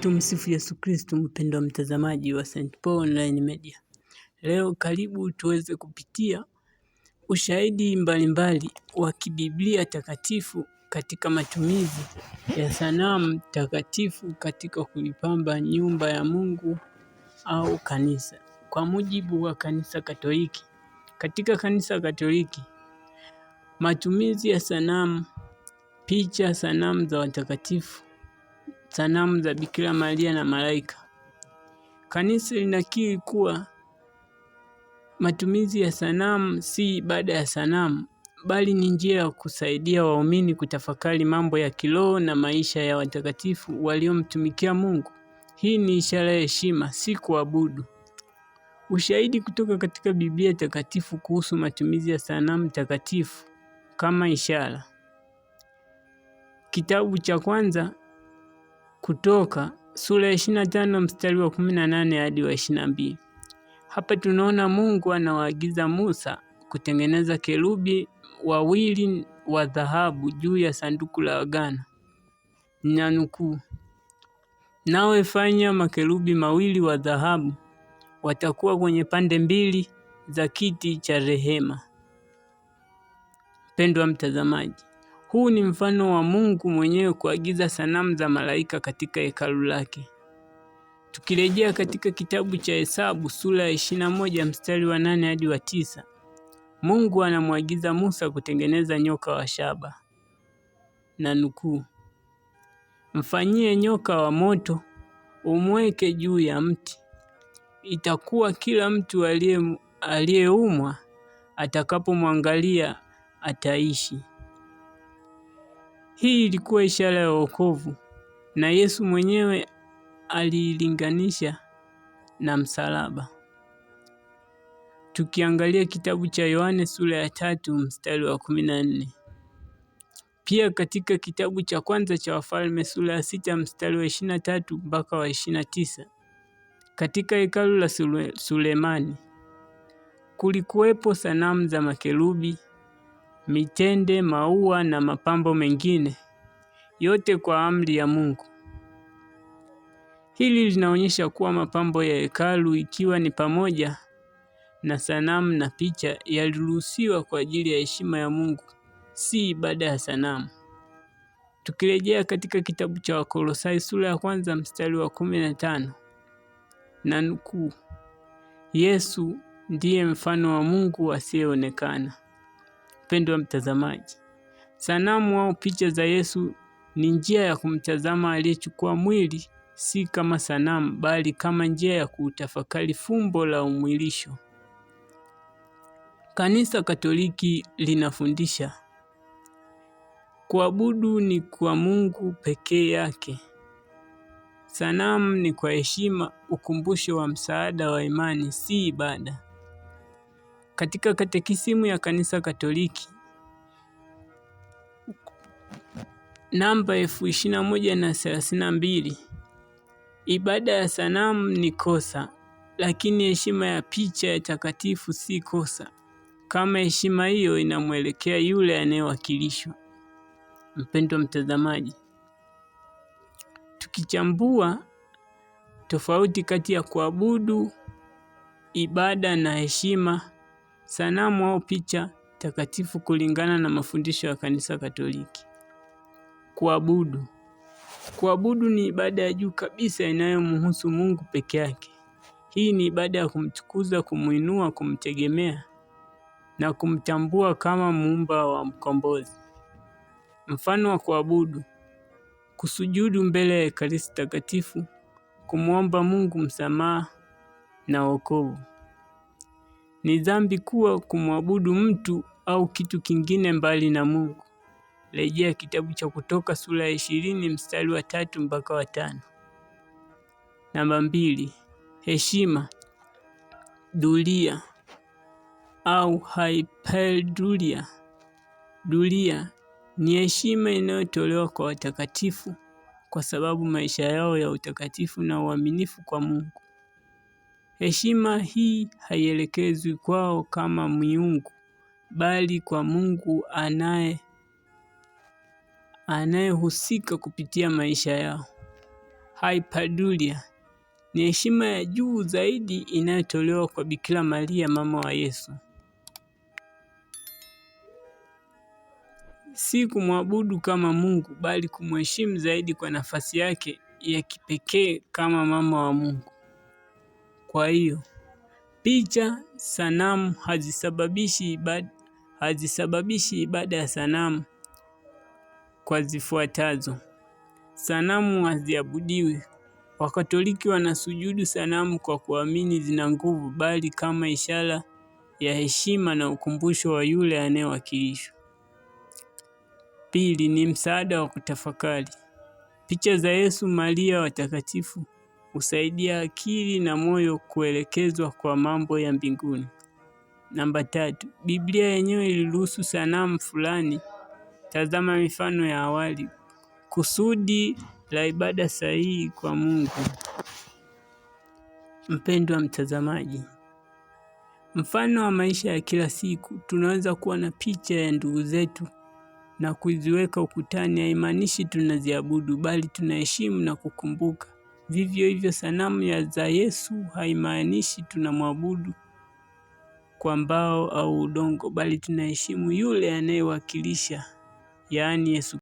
Tumsifu Yesu Kristo. Mpendwa mtazamaji wa St. Paul Online Media, leo karibu tuweze kupitia ushahidi mbalimbali wa kibiblia takatifu katika matumizi ya sanamu takatifu katika kuipamba nyumba ya Mungu au kanisa. Kwa mujibu wa kanisa Katoliki, katika kanisa Katoliki matumizi ya sanamu, picha, sanamu za watakatifu, sanamu za Bikira Maria na malaika. Kanisa linakiri kuwa matumizi ya sanamu si ibada ya sanamu, bali ni njia ya kusaidia waumini kutafakari mambo ya kiroho na maisha ya watakatifu waliomtumikia Mungu. Hii ni ishara ya heshima, si kuabudu. Ushahidi kutoka katika Biblia takatifu kuhusu matumizi ya sanamu takatifu kama ishara. Kitabu cha kwanza Kutoka sura ya 25 mstari wa 18 hadi wa 22. Hapa tunaona Mungu anawaagiza Musa kutengeneza kerubi wawili wa dhahabu juu ya sanduku la agano. Ninanukuu, nawe fanya makerubi mawili wa dhahabu, watakuwa kwenye pande mbili za kiti cha rehema. Mpendwa mtazamaji, huu ni mfano wa Mungu mwenyewe kuagiza sanamu za malaika katika hekalu lake. Tukirejea katika kitabu cha Hesabu sura ya 21 mstari wa 8 hadi wa 9, Mungu anamwagiza Musa kutengeneza nyoka wa shaba. Na nukuu, mfanyie nyoka wa moto, umweke juu ya mti. Itakuwa kila mtu aliyeumwa atakapomwangalia ataishi. Hii ilikuwa ishara ya wokovu, na Yesu mwenyewe aliilinganisha na msalaba. Tukiangalia kitabu cha Yohane sura ya 3 mstari wa 14. Pia katika kitabu cha kwanza cha Wafalme sura ya 6 mstari wa 23 mpaka wa 29. Katika hekalu la Sulemani kulikuwepo sanamu za makerubi, mitende, maua na mapambo mengine, yote kwa amri ya Mungu. Hili linaonyesha kuwa mapambo ya hekalu, ikiwa ni pamoja na sanamu na picha, yaliruhusiwa kwa ajili ya heshima ya Mungu, si ibada ya sanamu. Tukirejea katika kitabu cha Wakolosai sura ya 1 mstari wa 15, na nukuu, Yesu ndiye mfano wa Mungu asiyeonekana. Mpendwa mtazamaji, sanamu au picha za Yesu ni njia ya kumtazama aliyechukua mwili, si kama sanamu, bali kama njia ya kutafakari fumbo la umwilisho. Kanisa Katoliki linafundisha kuabudu ni kwa Mungu pekee yake. Sanamu ni kwa heshima, ukumbusho wa msaada wa imani, si ibada. Katika katekisimu ya Kanisa Katoliki namba 2132, ibada ya sanamu ni kosa, lakini heshima ya picha ya takatifu si kosa, kama heshima hiyo inamwelekea yule anayewakilishwa. Mpendwa mtazamaji, tukichambua tofauti kati ya kuabudu, ibada na heshima, sanamu au picha takatifu kulingana na mafundisho ya Kanisa Katoliki. Kuabudu. Kuabudu ni ibada ya juu kabisa inayomhusu Mungu peke yake. Hii ni ibada ya kumtukuza, kumuinua, kumtegemea na kumtambua kama muumba wa mkombozi. Mfano wa kuabudu: kusujudu mbele ya Ekaristi Takatifu, kumwomba Mungu msamaha na wokovu. Ni dhambi kuwa kumwabudu mtu au kitu kingine mbali na Mungu. Rejea kitabu cha Kutoka sura ya 20 mstari wa 3 mpaka wa 5. Namba 2. Heshima. Dulia au hyperdulia. Dulia ni heshima inayotolewa kwa watakatifu kwa sababu maisha yao ya utakatifu na uaminifu kwa Mungu. Heshima hii haielekezwi kwao kama miungu, bali kwa Mungu anayehusika kupitia maisha yao. Hypadulia ni heshima ya juu zaidi inayotolewa kwa Bikira Maria, mama wa Yesu. Si kumwabudu kama Mungu, bali kumheshimu zaidi kwa nafasi yake ya kipekee kama mama wa Mungu. Kwa hiyo, picha, sanamu hazisababishi ibada ya sanamu kwa zifuatazo. Sanamu haziabudiwi. Wakatoliki wanasujudu sanamu kwa kuamini zina nguvu, bali kama ishara ya heshima na ukumbusho wa yule anayewakilishwa. Pili, ni msaada wa kutafakari. Picha za Yesu, Maria, watakatifu husaidia akili na moyo kuelekezwa kwa mambo ya mbinguni. Namba 3, Biblia yenyewe iliruhusu sanamu fulani. Tazama mifano ya awali. Kusudi la ibada sahihi kwa Mungu. Mpendwa mtazamaji, mfano wa maisha ya kila siku, tunaweza kuwa na picha ya ndugu zetu na kuziweka ukutani. Haimaanishi tunaziabudu, bali tunaheshimu na kukumbuka. Vivyo hivyo sanamu za Yesu haimaanishi tunamwabudu kwa mbao au udongo, bali tunaheshimu yule anayewakilisha, yaani Yesu.